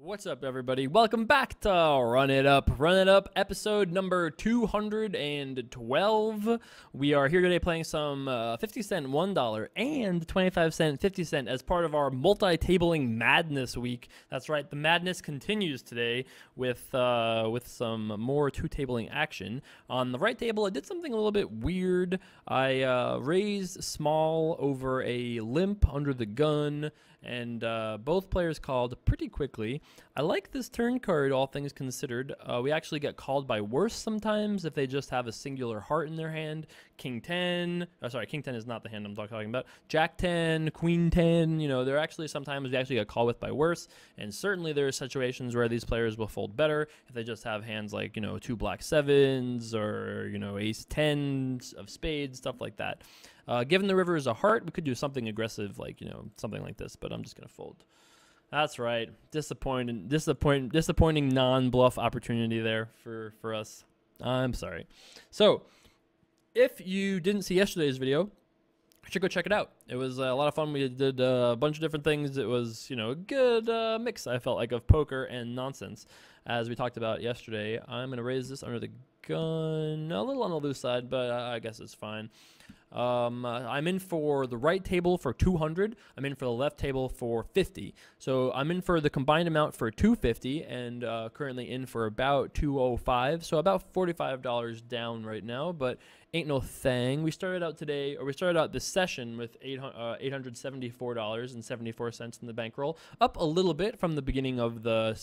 What's up, everybody? Welcome back to Run It Up. Run It Up, episode number 212. We are here today playing some 50-cent $1 and 25-cent 50-cent as part of our multi-tabling madness week. That's right, the madness continues today with some more two-tabling action. On the right table, I did something a little bit weird. I raised small over a limp under the gun, and both players called pretty quickly. I like this turn card, all things considered. We actually get called by worse sometimes if they just have a singular heart in their hand. King 10, King 10 is not the hand I'm talking about. Jack 10, Queen 10, you know, they're actually sometimes we actually get called with by worse. And certainly there are situations where these players will fold better if they just have hands like, you know, 2 black 7s or, you know, ace 10s of spades, stuff like that. Given the river is a heart, we could do something aggressive like, you know, something like this, but I'm just going to fold. That's right. Disappointing non-bluff opportunity there for us. I'm sorry. So, if you didn't see yesterday's video, you should go check it out. It was a lot of fun. We did a bunch of different things. It was, you know, a good mix, I felt like, of poker and nonsense, as we talked about yesterday. I'm going to raise this under the gun. A little on the loose side, but I guess it's fine. I'm in for the right table for 200. I'm in for the left table for 50. So I'm in for the combined amount for 250 and currently in for about 205. So about $45 down right now, but ain't no thing. We started out this session with $874.74 in the bankroll, up a little bit from the beginning of the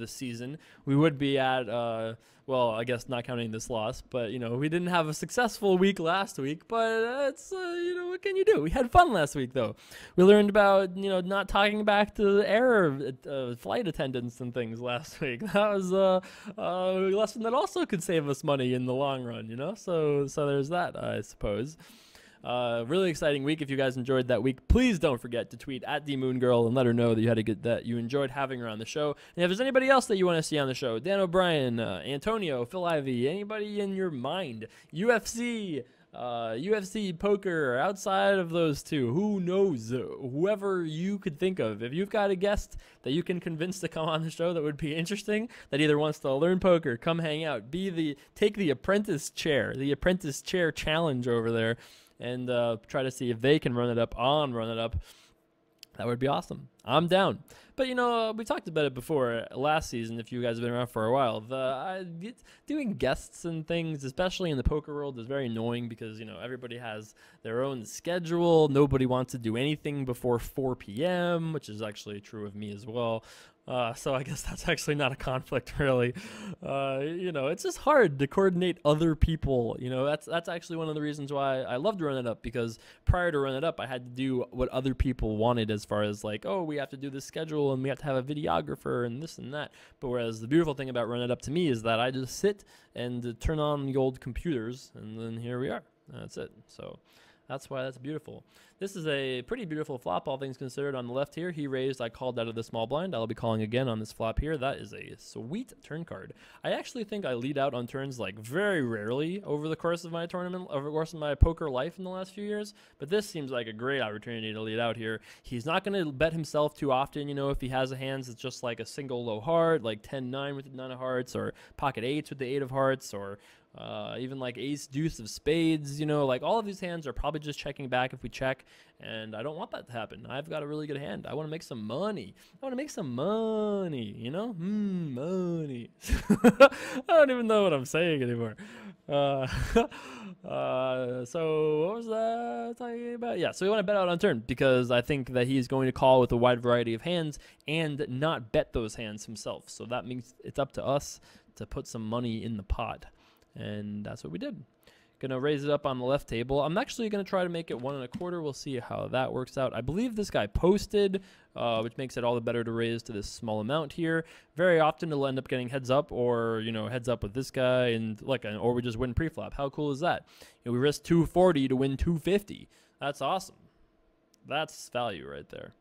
season. We would be at well, I guess not counting this loss, but you know, we didn't have a successful week last week, but it's you know, what can you do? We had fun last week though. We learned about, you know, not talking back to the error flight attendants and things last week. That was a lesson that also could save us money in the long run, you know. So there's that, I suppose. Really exciting week. If you guys enjoyed that week, please don't forget to tweet at @DMoonGirl and let her know that you enjoyed having her on the show. And if there's anybody else that you want to see on the show, Dan O'Brien, Antonio, Phil Ivey, anybody in your mind, UFC poker, outside of those two, who knows, whoever you could think of. If you've got a guest that you can convince to come on the show that would be interesting, that either wants to learn poker, come hang out, take the apprentice chair challenge over there, and try to see if they can run it up on Run It Up, that would be awesome. I'm down. But, you know, we talked about it before last season, if you guys have been around for a while. Doing guests and things, especially in the poker world, is very annoying because, you know, everybody has their own schedule. Nobody wants to do anything before 4 p.m., which is actually true of me as well. So I guess that's actually not a conflict, really. You know, it's just hard to coordinate other people. You know, that's actually one of the reasons why I love to Run It Up, because prior to Run It Up, I had to do what other people wanted as far as like, oh, we have to do this schedule and we have to have a videographer and this and that. But whereas the beautiful thing about Run It Up to me is that I just sit and turn on the old computers, and then here we are. That's it. So that's why that's beautiful. This is a pretty beautiful flop, all things considered. On the left here, he raised. I called out of the small blind. I'll be calling again on this flop here. That is a sweet turn card. I actually think I lead out on turns like very rarely over the course of my tournament, over the course of my poker life in the last few years. But this seems like a great opportunity to lead out here. He's not going to bet himself too often. You know, if he has a hands that's just like a single low heart, like 10-9 with the 9 of hearts, or pocket 8s with the 8 of hearts, or even like ace deuce of spades, you know, like all of these hands are probably just checking back if we check, and I don't want that to happen. I've got a really good hand. I want to make some money. You know, money. I don't even know what I'm saying anymore. So what was that talking about? Yeah, so we want to bet out on turn because I think that he's going to call with a wide variety of hands and not bet those hands himself. So that means it's up to us to put some money in the pot. And that's what we did. Gonna raise it up on the left table. I'm actually gonna try to make it 1 1/4. We'll see how that works out. I believe this guy posted, which makes it all the better to raise to this small amount here. Very often it'll end up getting heads up, or you know, heads up with this guy, and like, or we just win pre-flop. How cool is that? You know, we risk 240 to win 250. That's awesome. That's value right there.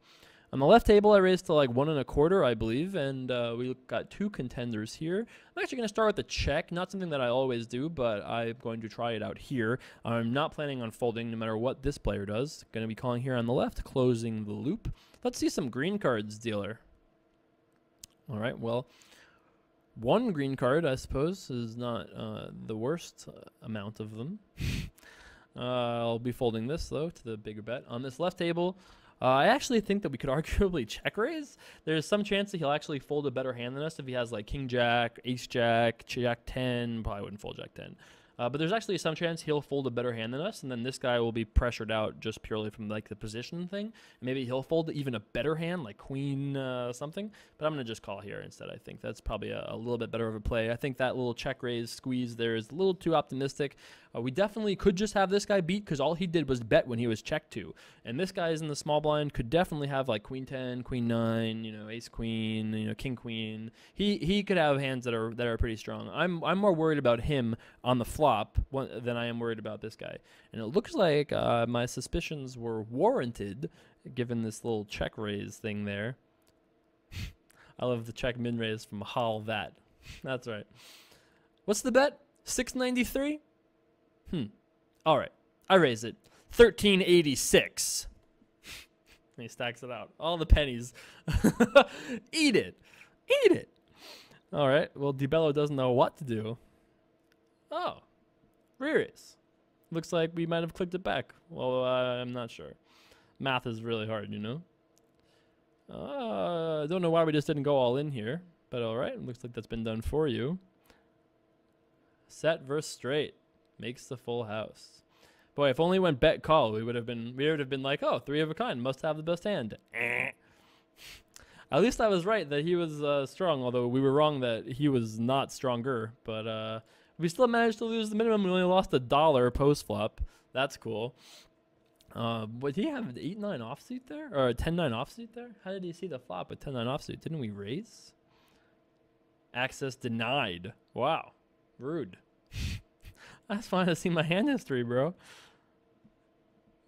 On the left table, I raised to like 1 1/4, I believe, and we got 2 contenders here. I'm actually going to start with the check, not something that I always do, but I'm going to try it out here. I'm not planning on folding no matter what this player does. Going to be calling here on the left, closing the loop. Let's see some green cards, dealer. All right, well, one green card, I suppose, is not the worst amount of them. I'll be folding this, though, to the bigger bet. On this left table, I actually think that we could arguably check raise. There's some chance that he'll actually fold a better hand than us if he has, like, king jack, ace jack, jack 10. Probably wouldn't fold jack 10. But there's actually some chance he'll fold a better hand than us, and then this guy will be pressured out just purely from, like, the position thing. And maybe he'll fold even a better hand, like queen something. But I'm going to just call here instead, I think. That's probably a little bit better of a play. I think that little check raise squeeze there is a little too optimistic. We definitely could just have this guy beat because all he did was bet when he was checked to. And this guy is in the small blind, could definitely have, like, queen 10, queen 9, you know, ace queen, you know, king queen. He could have hands that are pretty strong. I'm more worried about him on the flop than I am worried about this guy. And it looks like my suspicions were warranted given this little check raise thing there. I love the check min raise from Hall that. That's right. What's the bet? 693? All right. I raise it. 1386. He stacks it out. All the pennies. Eat it. Eat it. All right. Well, DiBello doesn't know what to do. Oh. Rear-raise. Looks like we might have clicked it back. Well, I'm not sure. Math is really hard, you know? I don't know why we just didn't go all in here. But all right. Looks like that's been done for you. Set versus straight. Makes the full house. Boy, if only went bet call, we would have been like, oh, 3 of a kind, must have the best hand. At least I was right that he was strong, although we were wrong that he was not stronger. But we still managed to lose the minimum. We only lost $1 post flop. That's cool. Did he have an 8-9 offsuit there, or a 10-9 offsuit there? How did he see the flop with 10-9 offsuit? Didn't we raise? Access denied. Wow, rude. I just wanted to see my hand history, bro.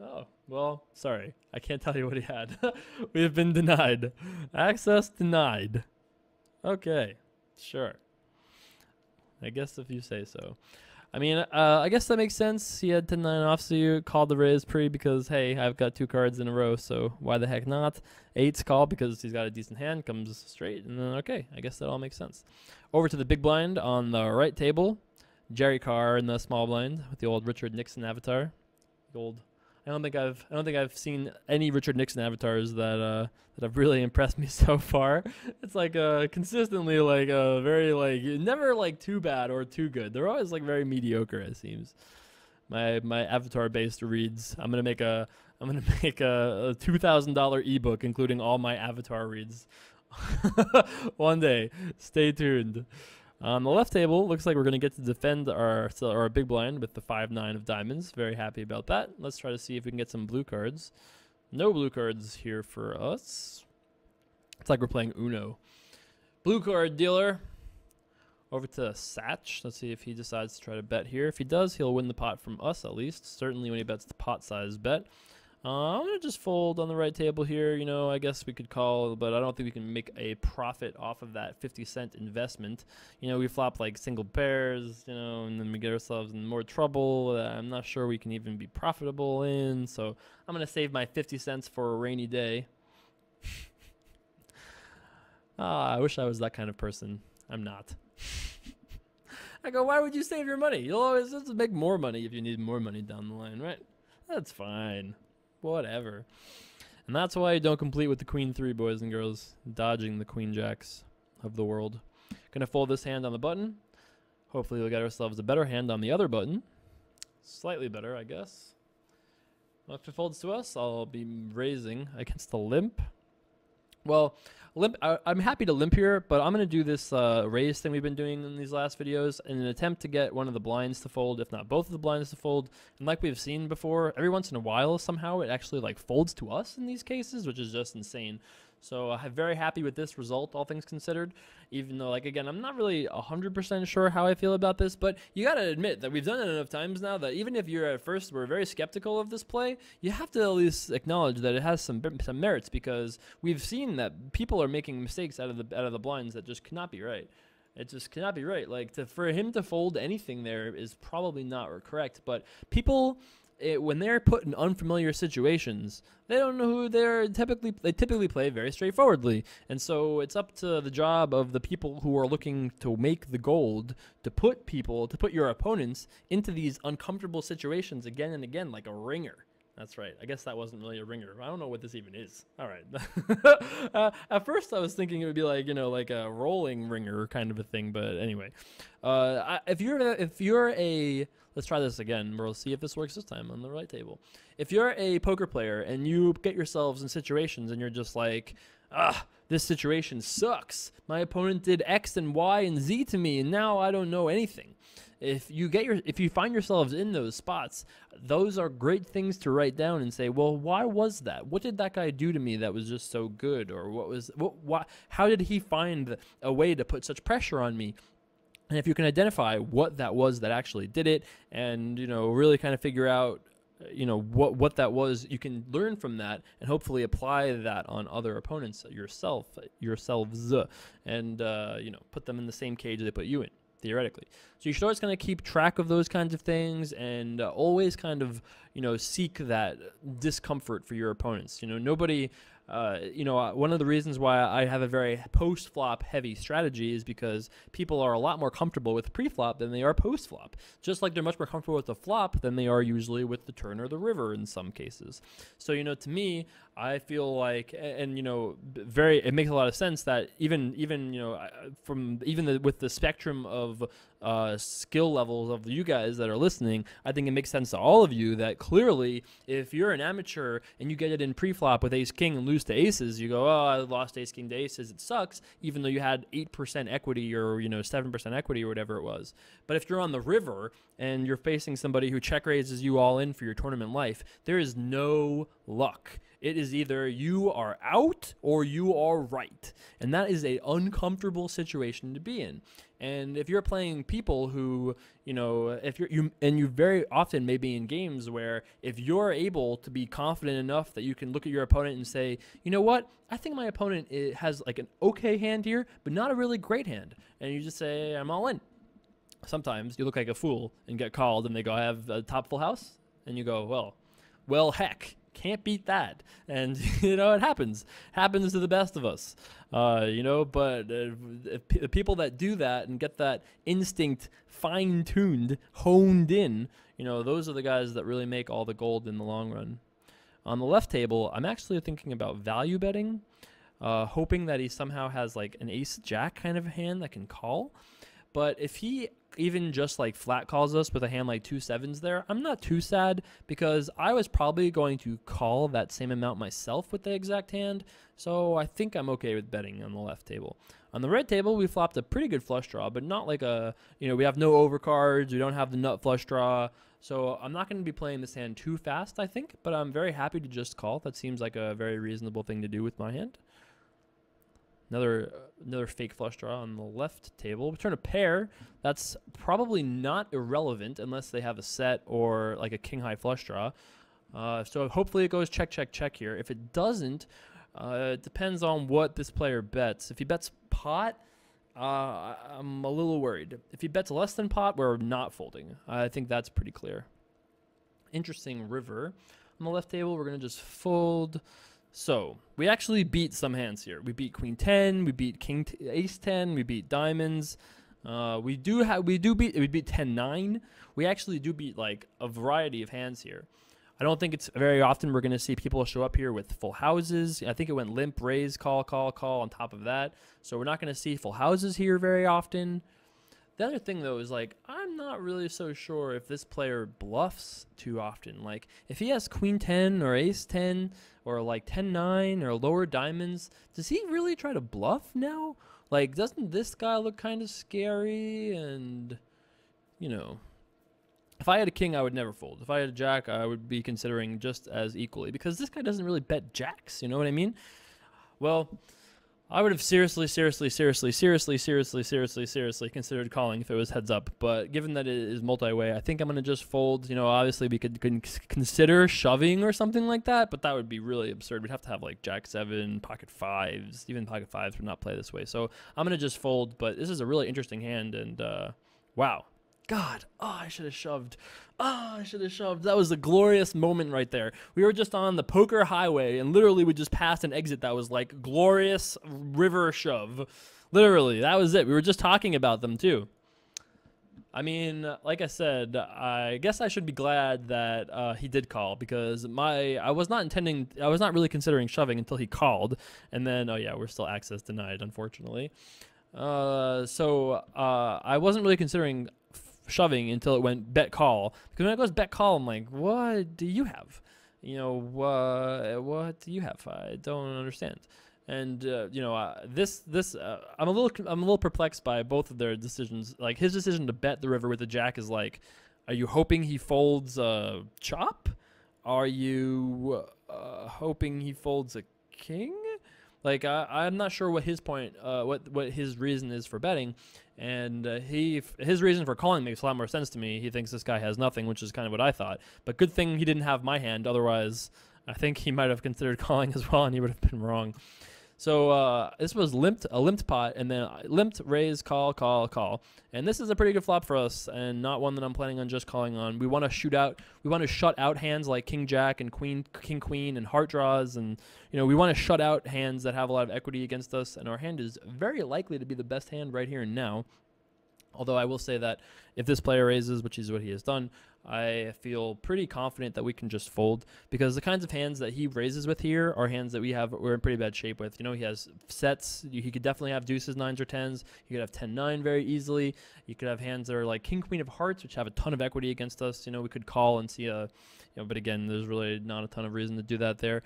Oh, well, sorry. I can't tell you what he had. We have been denied. Access denied. Okay, sure. I guess if you say so. I mean, I guess that makes sense. He had 10-9 offsuit, called the raise pre because, hey, I've got 2 cards in a row, so why the heck not? 8's call because he's got a decent hand, comes straight, and then, okay, I guess that all makes sense. Over to the big blind on the right table. JCarver in the small blind with the old Richard Nixon avatar. The old, I don't think I've seen any Richard Nixon avatars that have really impressed me so far. It's like consistently like very like never like too bad or too good. They're always like very mediocre, it seems. My avatar based reads. I'm gonna make a $2,000 ebook including all my avatar reads. One day. Stay tuned. On the left table, looks like we're going to get to defend our big blind with the 5-9 of diamonds. Very happy about that. Let's try to see if we can get some blue cards. No blue cards here for us. It's like we're playing Uno. Blue card dealer. Over to Satch. Let's see if he decides to try to bet here. If he does, he'll win the pot from us at least. Certainly when he bets the pot size bet. I'm going to just fold on the right table here. You know, I guess we could call, but I don't think we can make a profit off of that 50-cent investment. You know, we flop like single pairs, you know, and then we get ourselves in more trouble that I'm not sure we can even be profitable in. So I'm going to save my 50 cents for a rainy day. I wish I was that kind of person. I'm not. I go, why would you save your money? You'll always just make more money if you need more money down the line, right? That's fine. Whatever. And that's why you don't complete with the queen 3, boys and girls. Dodging the queen jacks of the world. Gonna fold this hand on the button. Hopefully we'll get ourselves a better hand on the other button. Slightly better, I guess. Well, if it folds to us, I'll be raising against the limp. Well, I'm happy to limp here, but I'm going to do this raise thing we've been doing in these last videos in an attempt to get one of the blinds to fold, if not both of the blinds to fold. And like we've seen before, every once in a while, somehow it actually like folds to us in these cases, which is just insane. So I'm very happy with this result, all things considered, even though, like, again, I'm not really 100% sure how I feel about this, but you got to admit that we've done it enough times now that even if you're at first were very skeptical of this play, you have to at least acknowledge that it has some merits, because we've seen that people are making mistakes out of the blinds that just cannot be right. It just cannot be right. Like, for him to fold anything there is probably not correct, but people when they're put in unfamiliar situations, they don't know who they typically play very straightforwardly. And so it's up to the job of the people who are looking to make the gold to put your opponents into these uncomfortable situations again and again, like a ringer. That's right. I guess that wasn't really a ringer. I don't know what this even is. All right. At first, I was thinking it would be like, like a rolling ringer kind of a thing. But anyway, if you're a, let's try this again. We'll see if this works this time on the right table. If you're a poker player and you get yourselves in situations and you're just like, this situation sucks. My opponent did X and Y and Z to me, and now I don't know anything. If you find yourselves in those spots, those are great things to write down and say, well, why was that? What did that guy do to me that was just so good? Or how did he find a way to put such pressure on me? And if you can identify what that was that actually did it, and really kind of figure out what that was, you can learn from that and hopefully apply that on other opponents, yourselves, and put them in the same cage they put you in, theoretically. So you should always kind of keep track of those kinds of things, and always kind of seek that discomfort for your opponents. Nobody one of the reasons why I have a very post-flop heavy strategy is because people are a lot more comfortable with pre-flop than they are post-flop. Just like they're much more comfortable with the flop than they are usually with the turn or the river in some cases. So, to me, I feel like, and it makes a lot of sense that even with the spectrum of skill levels of you guys that are listening, I think it makes sense to all of you that clearly, if you're an amateur and you get it in pre-flop with ace king and lose to aces, you go, oh, I lost ace king to aces, it sucks, even though you had 8% equity or 7% equity or whatever it was. But if you're on the river and you're facing somebody who check raises you all in for your tournament life, there is no luck. It is either you are out or you are right. And that is an uncomfortable situation to be in. And if you're playing people who, you very often may be in games where if you're able to be confident enough that you can look at your opponent and say, you know what, I think my opponent has like an okay hand here, but not a really great hand. And you just say, I'm all in. Sometimes you look like a fool and get called and they go, I have a top full house. And you go, well, heck. Can't beat that. And it happens to the best of us, but the people that do that and get that instinct fine-tuned, honed in, those are the guys that really make all the gold in the long run. On the left table, I'm actually thinking about value betting, hoping that he somehow has like an ace jack kind of hand that can call. But if he even just like flat calls us with a hand like 2 7s there, I'm not too sad because I was probably going to call that same amount myself with the exact hand. So I think I'm okay with betting on the left table. On the red table, we flopped a pretty good flush draw, but not like we have no overcards. We don't have the nut flush draw. So I'm not going to be playing this hand too fast, I think, but I'm very happy to just call. That seems like a very reasonable thing to do with my hand. Another fake flush draw on the left table. We turn a pair. That's probably not irrelevant unless they have a set or like a king high flush draw. So hopefully it goes check, check, check here. If it doesn't, it depends on what this player bets. If he bets pot, I'm a little worried. If he bets less than pot, we're not folding. I think that's pretty clear. Interesting river. On the left table, we're going to just fold. So we actually beat some hands here. We beat queen 10, we beat ace 10, we beat diamonds. We beat 10-9. We actually do beat like a variety of hands here. I don't think it's very often we're going to see people show up here with full houses. I think it went limp, raise, call, call, call on top of that. So we're not going to see full houses here very often. The other thing, though, is, like, I'm not really so sure if this player bluffs too often. Like, if he has queen 10 or ace 10 or, like, 10-9 or lower diamonds, does he really try to bluff now? Like, doesn't this guy look kind of scary? And, if I had a king, I would never fold. If I had a jack, I would be considering just as equally. Because this guy doesn't really bet jacks, you know what I mean? Well, I would have seriously considered calling if it was heads up. But given that it is multi-way, I think I'm going to just fold. Obviously we could consider shoving or something like that, but that would be really absurd. We'd have to have like jack 7, pocket 5s. Even pocket 5s would not play this way. So I'm going to just fold, but this is a really interesting hand, and wow. God, oh, I should have shoved. Oh, I should have shoved. That was a glorious moment right there. We were just on the poker highway, and literally we just passed an exit that was like glorious river shove. Literally, that was it. We were just talking about them too. I mean, like I said, I guess I should be glad that he did call, because I was not really considering shoving until he called, and then, oh yeah, we're still access denied, unfortunately. So I wasn't really considering shoving until it went bet call, because when it goes bet call, I'm like, what do you have? You know, what do you have? I don't understand. And you know, I'm a little perplexed by both of their decisions. Like, his decision to bet the river with the jack is like, are you hoping he folds a chop? Are you hoping he folds a king? Like, I'm not sure what his point, what his reason is for betting, and his reason for calling makes a lot more sense to me. He thinks this guy has nothing, which is kind of what I thought. But good thing he didn't have my hand. Otherwise, I think he might have considered calling as well, and he would have been wrong. So this was a limped pot, and then limped, raise, call, and this is a pretty good flop for us, and not one that I'm planning on just calling on. We want to shut out hands like king jack and king queen and heart draws, and you know, we want to shut out hands that have a lot of equity against us, and our hand is very likely to be the best hand right here and now. Although I will say that if this player raises, which is what he has done, I feel pretty confident that we can just fold, because the kinds of hands that he raises with here are hands that we're in pretty bad shape with. You know, he has sets. He could definitely have deuces, nines, or tens. He could have 10-9 very easily. You could have hands that are like king, queen of hearts, which have a ton of equity against us. You know, we could call and see but again, there's really not a ton of reason to do that there.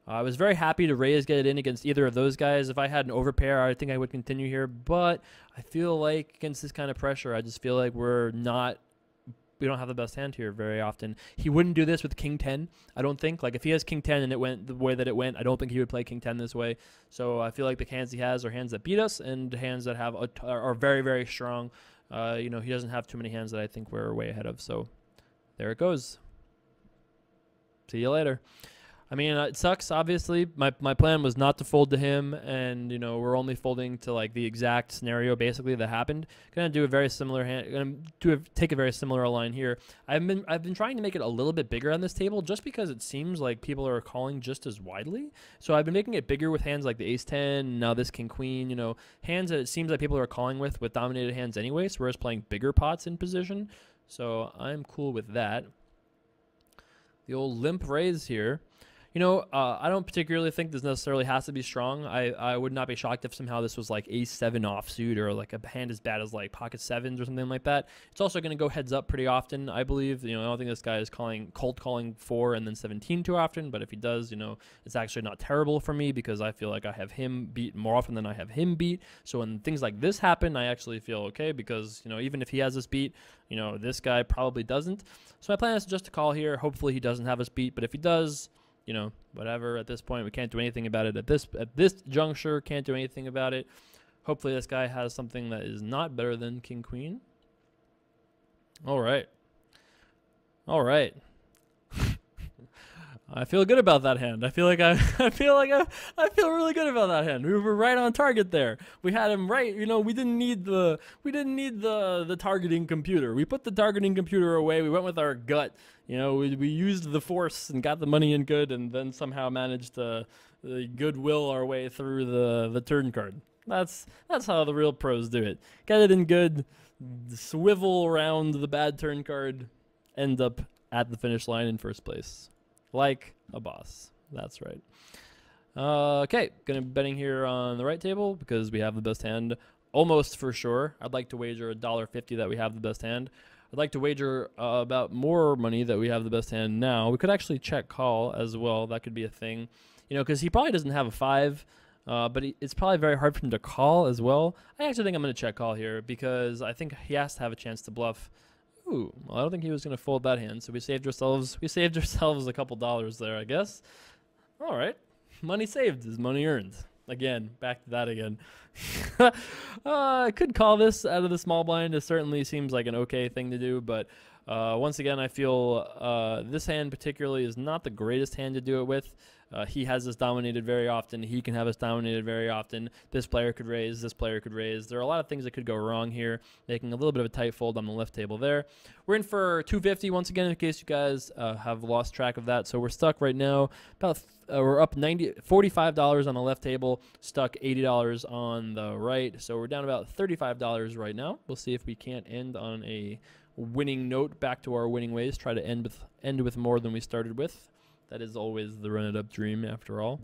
I was very happy to raise, get it in against either of those guys. If I had an overpair, I think I would continue here. But I feel like against this kind of pressure, I just feel like we don't have the best hand here very often. He wouldn't do this with king 10, I don't think. Like, if he has king 10 and it went the way that it went, I don't think he would play king 10 this way. So I feel like the hands he has are hands that beat us, and hands that are very, very strong. You know, he doesn't have too many hands that I think we're way ahead of. So there it goes. See you later. I mean, it sucks, obviously. My plan was not to fold to him, and, you know, we're only folding to, like, the exact scenario, basically, that happened. Gonna do a very similar hand, take a very similar line here. I've been trying to make it a little bit bigger on this table, just because it seems like people are calling just as widely. So I've been making it bigger with hands like the ace-10, now this king-queen, you know, hands that it seems like people are calling with dominated hands anyway, so we're just playing bigger pots in position. So I'm cool with that. The old limp raise here. You know, I don't particularly think this necessarily has to be strong. I would not be shocked if somehow this was like ace-7 offsuit, or like a hand as bad as like pocket sevens or something like that. It's also going to go heads up pretty often, I believe. You know, I don't think this guy is cold calling 4 and then 17 too often, but if he does, you know, it's actually not terrible for me, because I feel like I have him beat more often than I have him beat. So when things like this happen, I actually feel okay, because, you know, even if he has us beat, you know, this guy probably doesn't. So my plan is just to call here. Hopefully he doesn't have us beat, but if he does, you know, whatever. At this point, we can't do anything about it. At this juncture, can't do anything about it. Hopefully this guy has something that is not better than king queen. All right. I feel good about that hand. I feel feel really good about that hand. We were right on target there. We had him right. You know, we didn't need the targeting computer. We put the targeting computer away. We went with our gut. You know, we used the force and got the money in good, and then somehow managed to goodwill our way through the turn card. That's how the real pros do it. Get it in good, swivel around the bad turn card, end up at the finish line in first place. Like a boss. That's right. Okay, gonna be betting here on the right table because we have the best hand almost for sure. I'd like to wager $1.50 that we have the best hand. I'd like to wager about more money that we have the best hand now. We could actually check call as well. That could be a thing, you know, because he probably doesn't have a 5, but it's probably very hard for him to call as well. I actually think I'm gonna check call here because I think he has to have a chance to bluff. Ooh, well, I don't think he was going to fold that hand, so we saved ourselves a couple dollars there, I guess. All right. Money saved is money earned. Again, back to that again. I could call this out of the small blind. It certainly seems like an okay thing to do, but Once again, I feel this hand particularly is not the greatest hand to do it with. He has us dominated very often. He can have us dominated very often. This player could raise. This player could raise. There are a lot of things that could go wrong here, making a little bit of a tight fold on the left table there. We're in for 250 once again, in case you guys have lost track of that. So we're stuck right now. We're up $45 on the left table, stuck $80 on the right. So we're down about $35 right now. We'll see if we can't end on a winning note, back to our winning ways. Try to end with more than we started with. That is always the run-it-up dream, after all.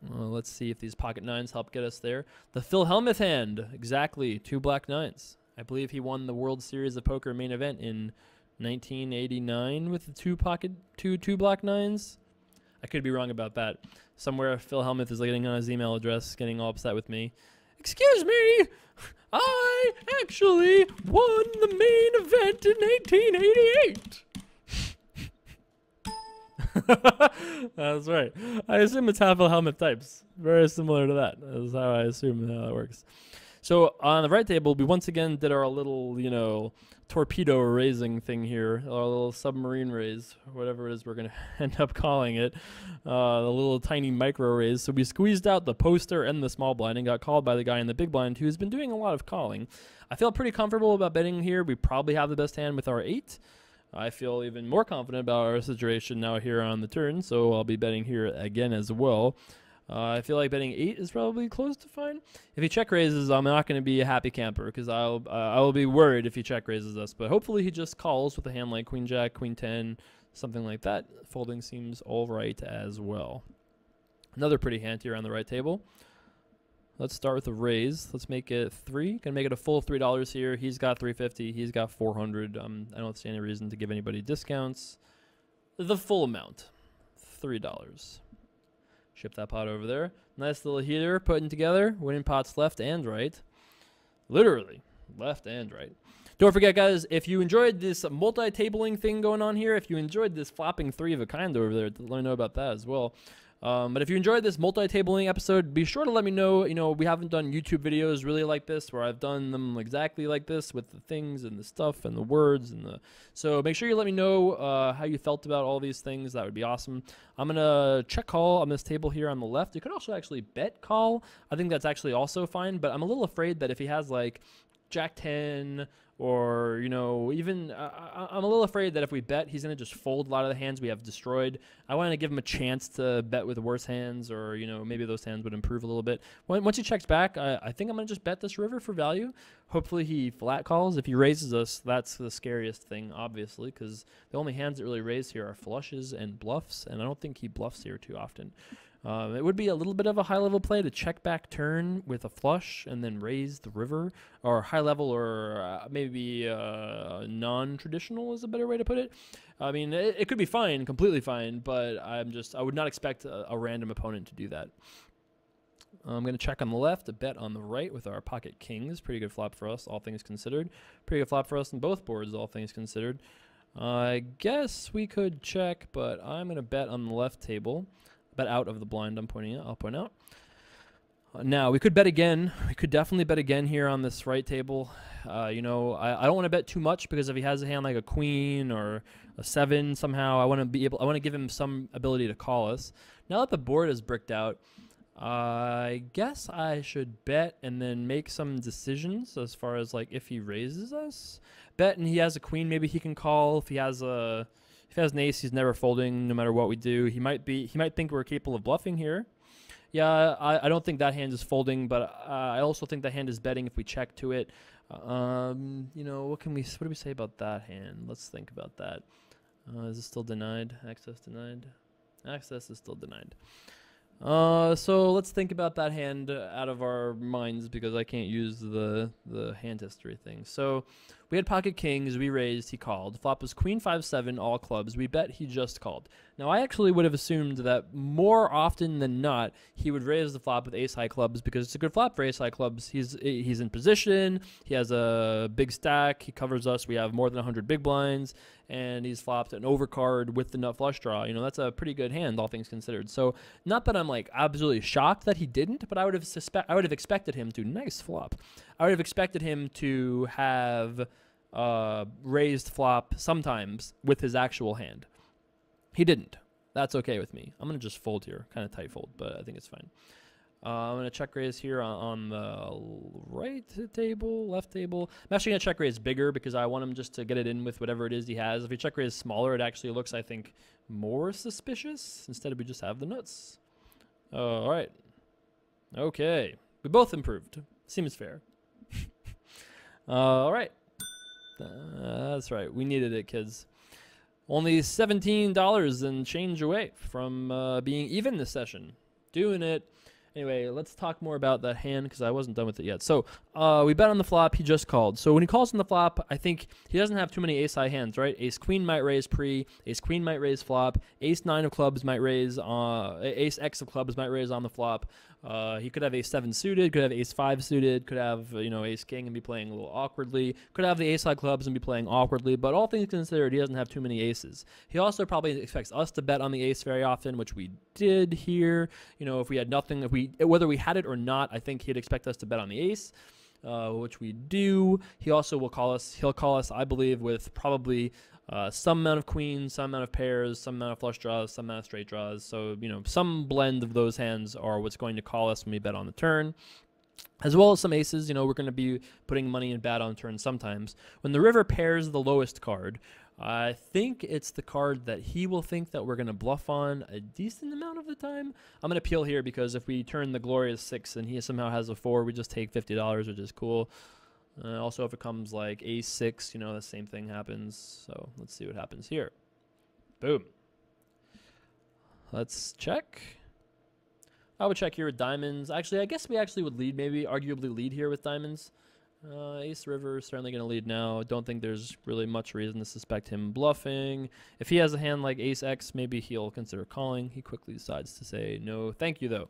Let's see if these pocket nines help get us there. The Phil Hellmuth hand, exactly, 2 black nines. I believe he won the World Series of Poker main event in 1989 with the two black nines. I could be wrong about that. Somewhere Phil Hellmuth is getting on his email address, getting all upset with me. Excuse me, I actually won the main event in 1888. That's right. I assume it's half a helmet types. Very similar to that. That's how I assume how that works. So on the right table, we once again did our little, torpedo raising thing here, our little submarine raise, whatever it is we're going to end up calling it, the little tiny micro raise. So we squeezed out the poster and the small blind and got called by the guy in the big blind who's been doing a lot of calling. I feel pretty comfortable about betting here. We probably have the best hand with our 8. I feel even more confident about our situation now here on the turn, so I'll be betting here again as well. I feel like betting 8 is probably close to fine. If he check raises, I'm not going to be a happy camper because I will be worried if he check raises us. But hopefully he just calls with a hand like Queen Jack, Queen 10, something like that. Folding seems all right as well. Another pretty hand here on the right table. Let's start with a raise. Let's make it 3. Gonna make it a full $3 here. He's got $350. He's got $400. I don't see any reason to give anybody discounts. The full amount, $3. Ship that pot over there. Nice little heater putting together. Winning pots left and right. Literally, left and right. Don't forget, guys, if you enjoyed this multi-tabling thing going on here, if you enjoyed this flopping 3 of a kind over there, let me know about that as well. But if you enjoyed this multi-tabling episode, be sure to let me know. We haven't done YouTube videos really like this, where I've done them exactly like this with the things and the stuff and the words so make sure you let me know how you felt about all these things. That would be awesome. I'm gonna check call on this table here on the left. You could also actually bet call. I think that's actually also fine, but I'm a little afraid that if he has like Jack 10 or, even I'm a little afraid that if we bet, he's going to just fold a lot of the hands we have destroyed. I want to give him a chance to bet with worse hands, or, maybe those hands would improve a little bit. Once he checks back, I think I'm going to just bet this river for value. Hopefully he flat calls. If he raises us, that's the scariest thing, obviously, because the only hands that really raise here are flushes and bluffs, and I don't think he bluffs here too often. It would be a little bit of a high-level play to check back turn with a flush and then raise the river, or high-level, or maybe non-traditional is a better way to put it. I mean, it could be fine, completely fine, but I would not expect a random opponent to do that. I'm going to check on the left, a bet on the right with our pocket kings. Pretty good flop for us, all things considered. Pretty good flop for us on both boards, all things considered. I guess we could check, but I'm going to bet on the left table. Bet out of the blind, I'll point out. Now, we could bet again. We could definitely bet again here on this right table. I don't want to bet too much, because if he has a hand like a queen or a 7 somehow, I want to give him some ability to call us. Now that the board is bricked out, I guess I should bet and then make some decisions as far as like if he raises us. Bet and he has a queen, maybe he can call. If he has an ace, he's never folding no matter what we do. He might think we're capable of bluffing here. Yeah, I don't think that hand is folding, but I also think that hand is betting if we check to it. What do we say about that hand? Let's think about that. Is it still denied? Access denied? Access is still denied. So let's think about that hand out of our minds, because I can't use the hand history thing. So we had pocket kings, we raised, he called. Flop was queen 5-7, all clubs. We bet, he just called. Now I actually would have assumed that more often than not he would raise the flop with ace high clubs, because it's a good flop for ace high clubs. He's in position, he has a big stack, he covers us, we have more than 100 big blinds, and he's flopped an overcard with the nut flush draw. That's a pretty good hand, all things considered. So not that I'm like absolutely shocked that he didn't, but I would have expected him to, nice flop. I would have expected him to have raised flop sometimes with his actual hand. He didn't. That's okay with me. I'm going to just fold here. Kind of tight fold, but I think it's fine. I'm going to check raise here on the right table, left table. I'm actually going to check raise bigger because I want him just to get it in with whatever it is he has. If we check raise smaller, it actually looks, I think, more suspicious. Instead, we just have the nuts. All right. Okay. We both improved. Seems fair. All right. That's right. We needed it, kids. Only $17 and change away from being even this session. Doing it. Anyway, let's talk more about that hand because I wasn't done with it yet. So we bet on the flop. He just called. So when he calls on the flop, I think he doesn't have too many ace-high hands, right? Ace-queen might raise pre. Ace-queen might raise flop. Ace-9 of clubs might raise. Ace-X of clubs might raise on the flop. He could have ace-7 suited. Could have ace-5 suited. Could have, ace-king and be playing a little awkwardly. Could have the ace-high clubs and be playing awkwardly. But all things considered, he doesn't have too many aces. He also probably expects us to bet on the ace very often, which we did here. If we had nothing, whether we had it or not, I think he'd expect us to bet on the ace, which we do. He also will call us. He'll call us, I believe, with probably some amount of queens, some amount of pairs, some amount of flush draws, some amount of straight draws. So, some blend of those hands are what's going to call us when we bet on the turn. As well as some aces, we're going to be putting money in bad on turn sometimes. When the river pairs the lowest card, I think it's the card that he will think that we're going to bluff on a decent amount of the time. I'm going to peel here because if we turn the glorious 6 and he somehow has a 4, we just take $50, which is cool. Also, if it comes like ace-6, the same thing happens. So let's see what happens here. Boom. Let's check. I would check here with diamonds. Actually, I guess we actually would lead, maybe arguably lead here with diamonds. Ace river is certainly going to lead now. Don't think there's really much reason to suspect him bluffing. If he has a hand like ace-X, maybe he'll consider calling. He quickly decides to say no. Thank you, though.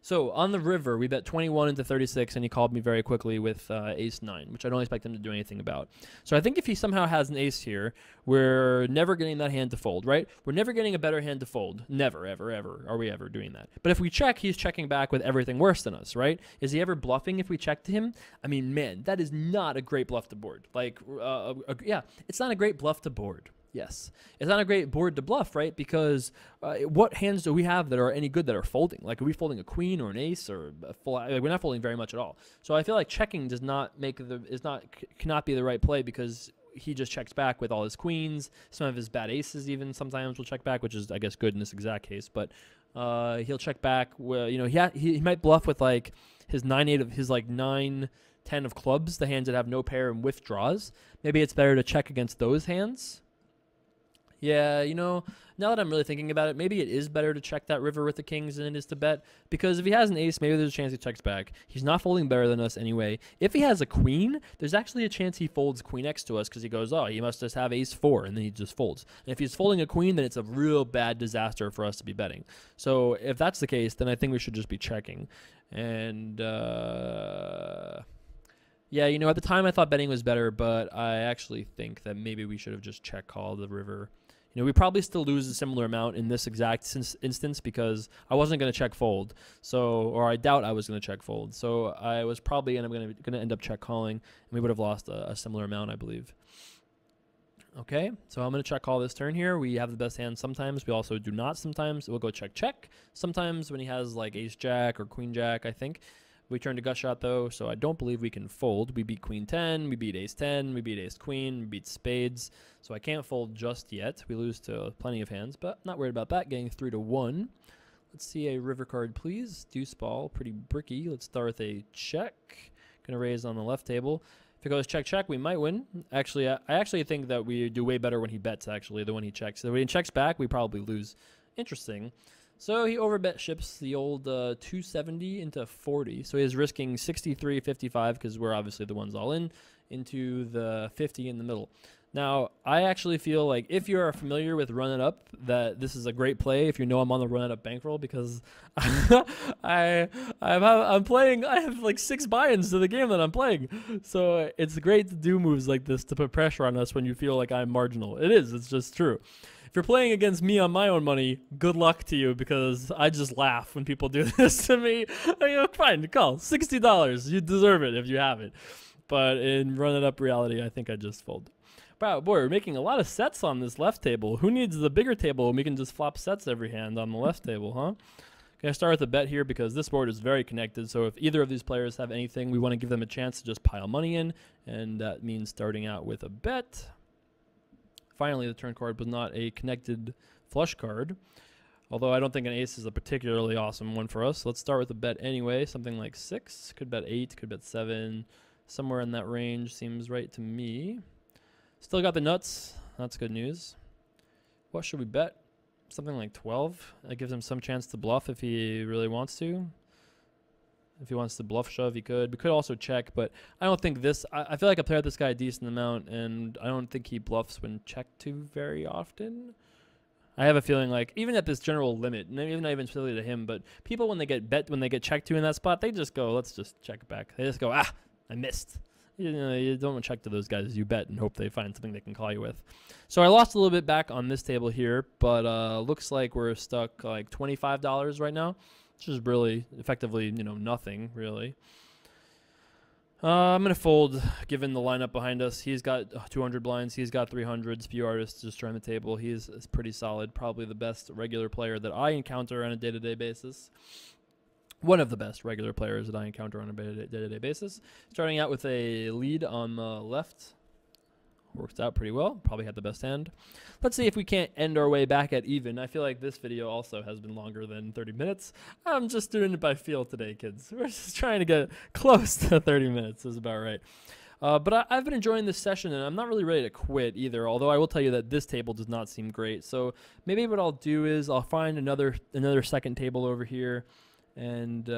So on the river, we bet 21 into 36, and he called me very quickly with ace-9, which I don't expect him to do anything about. So I think if he somehow has an ace here, we're never getting that hand to fold, right? We're never getting a better hand to fold. Never, ever, ever are we ever doing that. But if we check, he's checking back with everything worse than us, right? Is he ever bluffing if we check to him? I mean, man, that is not a great bluff to board. Like, yeah, it's not a great bluff to board. Yes. It's not a great board to bluff, right? Because what hands do we have that are any good that are folding? Like, are we folding a queen or an ace or a full? Like, we're not folding very much at all. So I feel like checking does not make cannot be the right play because he just checks back with all his queens. Some of his bad aces even sometimes will check back, which is I guess good in this exact case. But he'll check back. Well, he might bluff with like his 9-8 of his like 9-10 of clubs, the hands that have no pair and withdraws. Maybe it's better to check against those hands. Yeah, now that I'm really thinking about it, maybe it is better to check that river with the kings than it is to bet. Because if he has an ace, maybe there's a chance he checks back. He's not folding better than us anyway. If he has a queen, there's actually a chance he folds queen X to us because he goes, oh, he must just have ace-4, and then he just folds. And if he's folding a queen, then it's a real bad disaster for us to be betting. So if that's the case, then I think we should just be checking. And yeah, at the time I thought betting was better, but I actually think that maybe we should have just check called the river. We probably still lose a similar amount in this exact instance because I wasn't going to check fold. Or I doubt I was going to check fold. So I was probably going to end up check calling, and we would have lost a similar amount, I believe. Okay, so I'm going to check call this turn here. We have the best hand sometimes. We also do not sometimes. We'll go check. Sometimes when he has like ace-jack or queen-jack, I think. We turn to gut shot, though, so I don't believe we can fold. We beat queen 10, we beat ace 10, we beat ace queen, we beat spades. So I can't fold just yet. We lose to plenty of hands, but not worried about that. Getting 3-1. Let's see a river card, please. Deuce ball, pretty bricky. Let's start with a check. Gonna raise on the left table. If it goes check, we might win. Actually, I actually think that we do way better when he bets, actually, than when he checks. So when he checks back, we probably lose. Interesting. So he overbet ships the old 270 into 40. So he's risking 63, 55 because we're obviously the ones all in, into the 50 in the middle. Now, I actually feel like if you're familiar with Run It Up, that this is a great play if you know I'm on the Run It Up bankroll because I'm playing, I have like 6 buy-ins to the game that I'm playing. So it's great to do moves like this to put pressure on us when you feel like I'm marginal. It is, it's just true. If you're playing against me on my own money, good luck to you because I just laugh when people do this to me. Fine, call $60. You deserve it if you have it. But in run it up reality, I think I just fold. Wow, boy, we're making a lot of sets on this left table. Who needs the bigger table when we can just flop sets every hand on the left table, huh? Gonna start with a bet here because this board is very connected. So if either of these players have anything, we want to give them a chance to just pile money in, and that means starting out with a bet. Finally, the turn card was not a connected flush card, although I don't think an ace is a particularly awesome one for us. Let's start with a bet anyway, something like 6. Could bet 8, could bet 7. Somewhere in that range seems right to me. Still got the nuts. That's good news. What should we bet? Something like 12. That gives him some chance to bluff if he really wants to. If he wants to bluff shove, he could. We could also check, but I don't think this... I feel like I play with this guy a decent amount, and I don't think he bluffs when checked to very often. I have a feeling like, even at this general limit, maybe not even specifically to him, but people when they get checked to in that spot, they just go, let's just check it back. They just go, ah, I missed. You know, you don't check to those guys. You bet and hope they find something they can call you with. So I lost a little bit back on this table here, but looks like we're stuck like $25 right now, which is really effectively, you know, nothing really. I'm going to fold given the lineup behind us. He's got 200 blinds. He's got 300. Spew Artist just trying the table. He's pretty solid. Probably the best regular player that I encounter on a day-to-day basis. One of the best regular players that I encounter on a day-to-day basis. Starting out with a lead on the left. Works out pretty well. Probably had the best hand. Let's see if we can't end our way back at even. I feel like this video also has been longer than 30 minutes. I'm just doing it by feel today, kids. We're just trying to get close to 30 minutes is about right. But I've been enjoying this session, and I'm not really ready to quit either, although I will tell you that this table does not seem great. So maybe what I'll do is I'll find another second table over here, and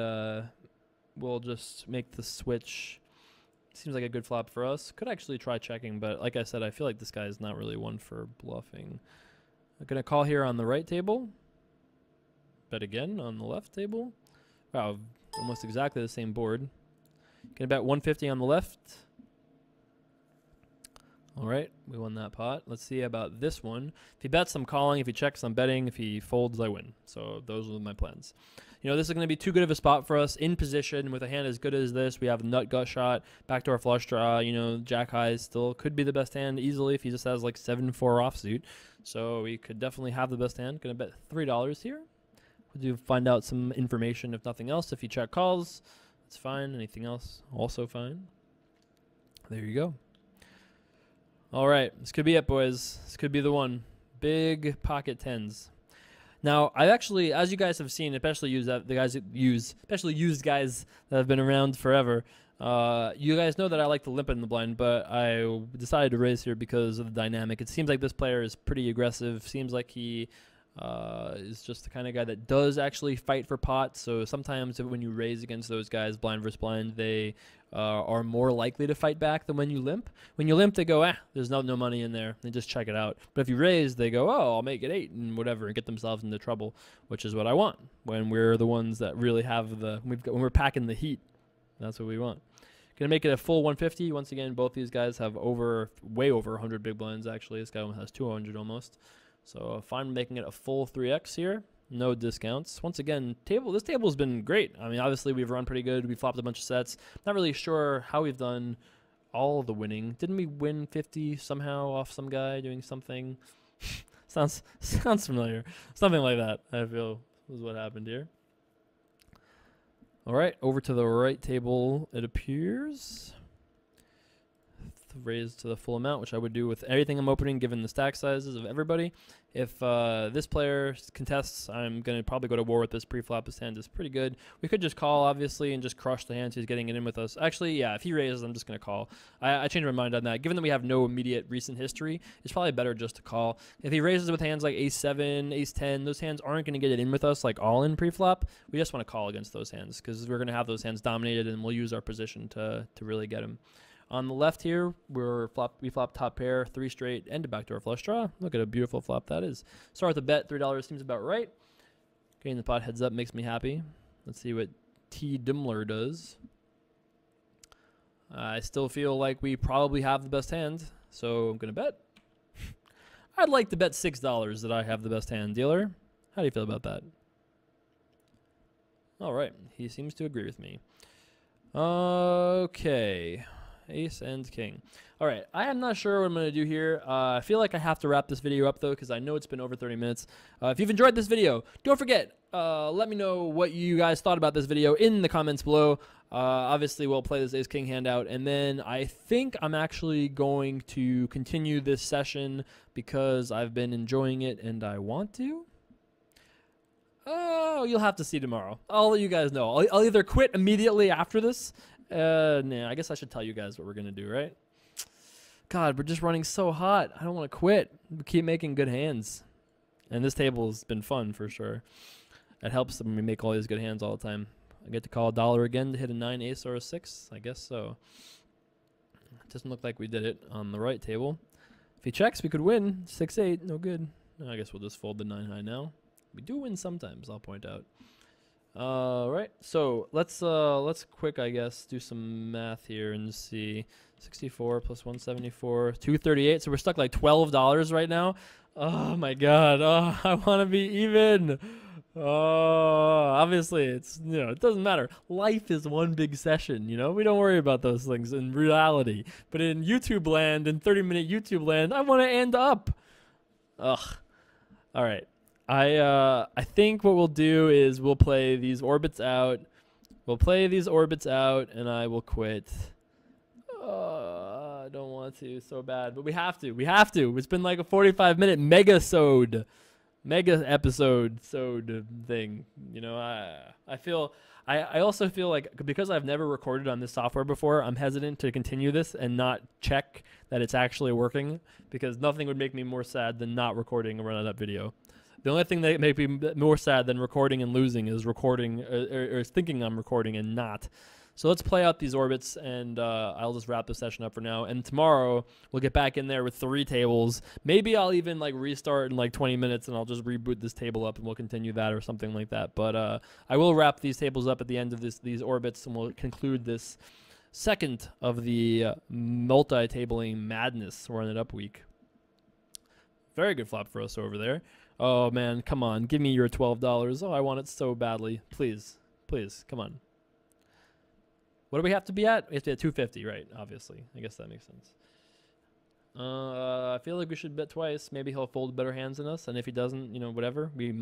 we'll just make the switch. Seems like a good flop for us. Could actually try checking, but like I said, I feel like this guy is not really one for bluffing. I'm going to call here on the right table. Bet again on the left table. Wow, almost exactly the same board. Going to bet 150 on the left. All right, we won that pot. Let's see about this one. If he bets, I'm calling. If he checks, I'm betting. If he folds, I win. So those are my plans. You know, this is going to be too good of a spot for us in position with a hand as good as this. We have nut gut shot, backdoor flush draw. You know, jack high still could be the best hand easily if he just has like 7-4 offsuit. So we could definitely have the best hand. Going to bet $3 here. We'll do find out some information if nothing else. If he check calls, it's fine. Anything else, also fine. There you go. All right, this could be it, boys. This could be the one. Big pocket tens. Now, I actually, as you guys have seen, especially used guys that have been around forever, you guys know that I like to limp in the blind, but I decided to raise here because of the dynamic. It seems like this player is pretty aggressive. Seems like he is just the kind of guy that does actually fight for pot. So sometimes when you raise against those guys, blind versus blind, they are more likely to fight back than when you limp. When you limp, they go, there's no money in there. They just check it out. But if you raise, they go, oh, I'll make it 8 and whatever, and get themselves into trouble, which is what I want when we're the ones that really have when we're packing the heat. That's what we want. Gonna make it a full 150. Once again, both these guys have way over 100 big blinds. Actually, this guy has 200 almost. So fine, making it a full 3x here. No discounts. Once again, this table's been great. I mean, obviously we've run pretty good. We flopped a bunch of sets. Not really sure how we've done all the winning. Didn't we win 50 somehow off some guy doing something? sounds familiar. Something like that, I feel, was what happened here. All right, over to the right table, it appears. Raised to the full amount, which I would do with everything I'm opening given the stack sizes of everybody. If this player contests, I'm going to probably go to war with this pre-flop. This hand is pretty good. We could just call, obviously, and just crush the hands he's getting it in with us. Actually, yeah, if he raises, I'm just going to call. I changed my mind on that. Given that we have no immediate recent history, it's probably better just to call. If he raises with hands like ace-7, ace-10, those hands aren't going to get it in with us like all in pre-flop. We just want to call against those hands because we're going to have those hands dominated, and we'll use our position to really get him. On the left here, we flop top pair, 3 straight, and a backdoor flush draw. Look at a beautiful flop that is. Start with a bet, $3 seems about right. Getting the pot heads up makes me happy. Let's see what T. Dimmler does. I still feel like we probably have the best hand, so I'm going to bet. I'd like to bet $6 that I have the best hand, dealer. How do you feel about that? All right, he seems to agree with me. Okay. ace and king. All right, I am not sure what I'm going to do here. I feel like I have to wrap this video up, though, because I know it's been over 30 minutes. If you've enjoyed this video, don't forget, let me know what you guys thought about this video in the comments below. Obviously, we'll play this ace-king hand out, and then I think I'm actually going to continue this session because I've been enjoying it and I want to. Oh, you'll have to see tomorrow. I'll let you guys know. I'll either quit immediately after this. Nah, I guess I should tell you guys what we're going to do, right? God, we're just running so hot. I don't want to quit. We keep making good hands. And this table has been fun for sure. It helps when we make all these good hands all the time. I get to call a dollar again to hit a 9, ace, or a 6. I guess so. It doesn't look like we did it on the right table. If he checks, we could win. 6-8, no good. I guess we'll just fold the 9 high now. We do win sometimes, I'll point out. Right, so let's quick, I guess, do some math here and see. 64 plus 174, 238. So we're stuck like $12 right now. Oh my God. Oh, I want to be even. Oh, obviously it's, it doesn't matter. Life is one big session, we don't worry about those things in reality. But in YouTube land, in 30-minute YouTube land, I want to end up. Ugh. All right. I think what we'll do is we'll play these orbits out. We'll play these orbits out, and I will quit. I don't want to so bad, but we have to. We have to. It's been like a 45-minute mega episode thing. I also feel like because I've never recorded on this software before, I'm hesitant to continue this and not check that it's actually working, because nothing would make me more sad than not recording a run-up video. The only thing that makes me more sad than recording and losing is recording or thinking I'm recording and not. So let's play out these orbits, and I'll just wrap the session up for now. And tomorrow we'll get back in there with 3 tables. Maybe I'll even restart in 20 minutes, and I'll just reboot this table up, and we'll continue that or something like that. But I will wrap these tables up at the end of these orbits, and we'll conclude this second of the multi-tabling madness run it up week. Very good flop for us over there. Oh, man, come on. Give me your $12. Oh, I want it so badly. Please. Please, come on. What do we have to be at? We have to be at 250, right? Obviously. I guess that makes sense. I feel like we should bet twice. Maybe he'll fold better hands than us. And if he doesn't, whatever. We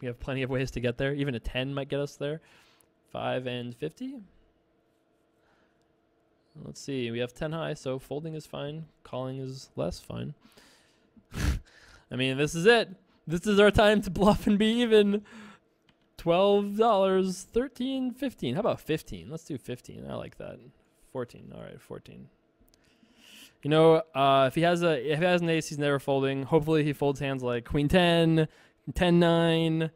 have plenty of ways to get there. Even a 10 might get us there. 5 and 50. Let's see. We have 10 high, so folding is fine. Calling is less fine. I mean, this is it. This is our time to bluff and be even. $12, 13, 15. How about 15? Let's do 15. I like that. 14. All right, 14. If he has an ace, he's never folding. Hopefully he folds hands like queen 10, 10 9,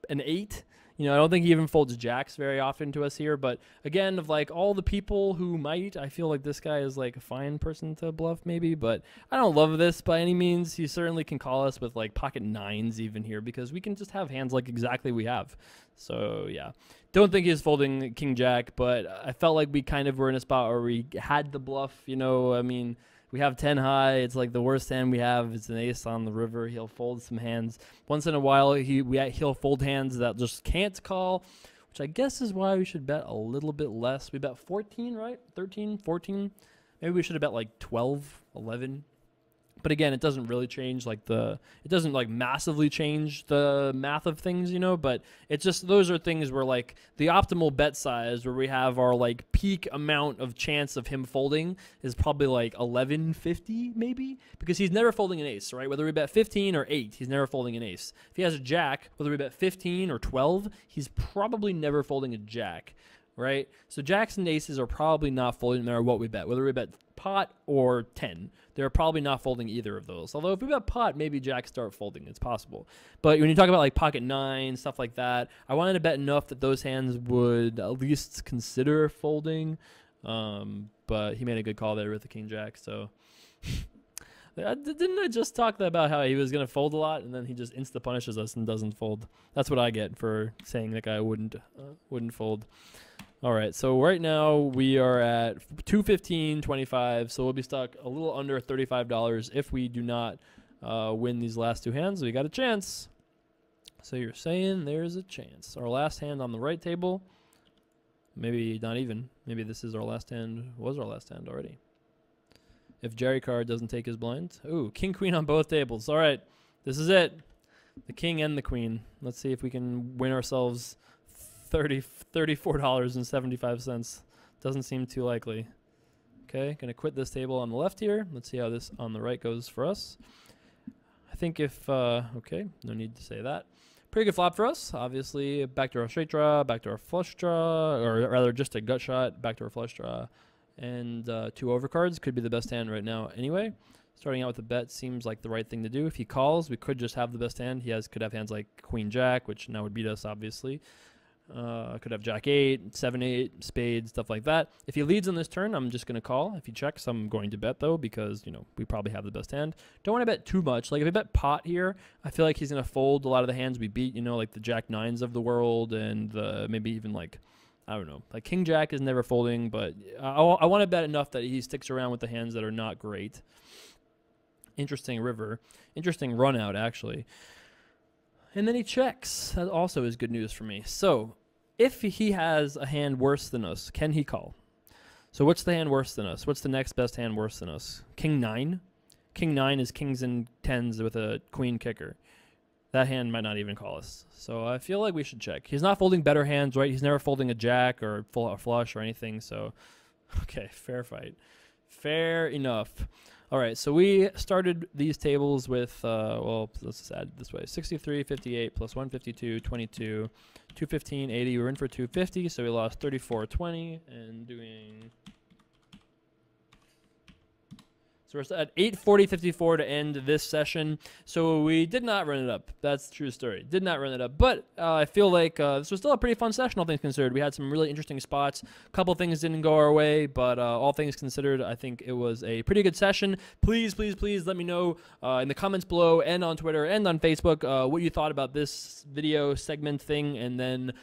and 8. I don't think he even folds jacks very often to us here. But again, of all the people who might, I feel like this guy is a fine person to bluff maybe. But I don't love this by any means. He certainly can call us with pocket 9s even here, because we can just have hands exactly we have. So yeah, don't think he's folding king jack. But I felt like we kind of were in a spot where we had the bluff. I mean, we have 10 high. It's the worst hand we have. It's an ace on the river. He'll fold some hands. Once in a while, he'll fold hands that just can't call, which I guess is why we should bet a little bit less. We bet 14, right? 13, 14. Maybe we should have bet 12, 11. But again, it doesn't really change it doesn't massively change the math of things, but it's just, those are things where the optimal bet size where we have our peak amount of chance of him folding is probably 1150 maybe, because he's never folding an ace, right? Whether we bet 15 or 8, he's never folding an ace. If he has a jack, whether we bet 15 or 12, he's probably never folding a jack, right? So jacks and aces are probably not folding no matter what we bet, whether we bet pot or 10. They're probably not folding either of those. Although if we bet pot, maybe jacks start folding. It's possible. But when you talk about pocket 9, stuff like that, I wanted to bet enough that those hands would at least consider folding. But he made a good call there with the king jack. So didn't I just talk about how he was going to fold a lot, and then he just insta punishes us and doesn't fold? That's what I get for saying that guy wouldn't fold. All right, so right now we are at 215.25, so we'll be stuck a little under $35 if we do not win these last 2 hands. We got a chance. So you're saying there's a chance. Our last hand on the right table. Maybe not even. Maybe this is our last hand. Was our last hand already. If JCarver doesn't take his blind. Ooh, king, queen on both tables. All right, this is it. The king and the queen. Let's see if we can win ourselves $34.75. Doesn't seem too likely. Okay, gonna quit this table on the left here. Let's see how this on the right goes for us. I think if, okay, no need to say that. Pretty good flop for us. Obviously, back to our straight draw, back to our flush draw, or rather just a gut shot, back to our flush draw. And 2 overcards could be the best hand right now anyway. Starting out with a bet seems like the right thing to do. If he calls, we could just have the best hand. He could have hands like Queen Jack, which now would beat us, obviously. Could have Jack 8, 7, 8, spades, stuff like that. If he leads on this turn, I'm just going to call. If he checks, I'm going to bet, though, because, you know, we probably have the best hand. Don't want to bet too much. Like, if I bet pot here, I feel like he's going to fold a lot of the hands we beat, you know, like the Jack 9s of the world and maybe even, like, I don't know. Like, King Jack is never folding, but I want to bet enough that he sticks around with the hands that are not great. Interesting river. Interesting run out, actually. And then he checks. That also is good news for me. So, if he has a hand worse than us, can he call? So what's the hand worse than us? What's the next best hand worse than us? King 9? King 9 is kings and 10s with a queen kicker. That hand might not even call us. So I feel like we should check. He's not folding better hands, right? He's never folding a jack or a flush or anything. So, okay, fair fight. Fair enough. All right, so we started these tables with, well, let's just add it this way. 63, 58 plus 152, 22, 215, 80. We're in for 250, so we lost 34, 20, and doing... So we're at 8:40:54 to end this session. So we did not run it up. That's the true story. Did not run it up. But I feel like this was still a pretty fun session, all things considered. We had some really interesting spots. A couple things didn't go our way, but all things considered, I think it was a pretty good session. Please, please, please let me know in the comments below and on Twitter and on Facebook what you thought about this video segment thing. And then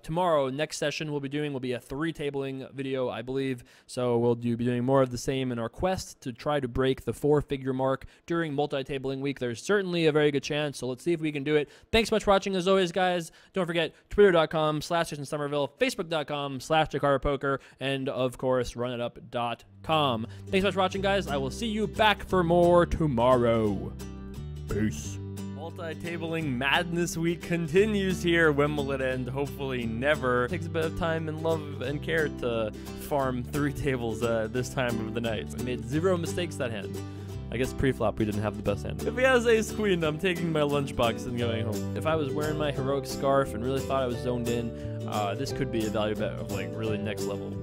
tomorrow, next session we'll be a 3-tabling video, I believe. So we'll be doing more of the same in our quest to try to break the 4-figure mark during multi-tabling week. There's certainly a very good chance, so let's see if we can do it. Thanks so much for watching, as always, guys. Don't forget, twitter.com/JasonSomerville, facebook.com/JCarverPoker, and, of course, runitup.com. Thanks so much for watching, guys. I will see you back for more tomorrow. Peace. Multi-tabling madness week continues here. When will it end? Hopefully never. It takes a bit of time and love and care to farm 3 tables this time of the night. I made 0 mistakes that hand. I guess pre-flop we didn't have the best hand. If he has ace queen, I'm taking my lunchbox and going home. If I was wearing my heroic scarf and really thought I was zoned in, this could be a value bet of like really next level.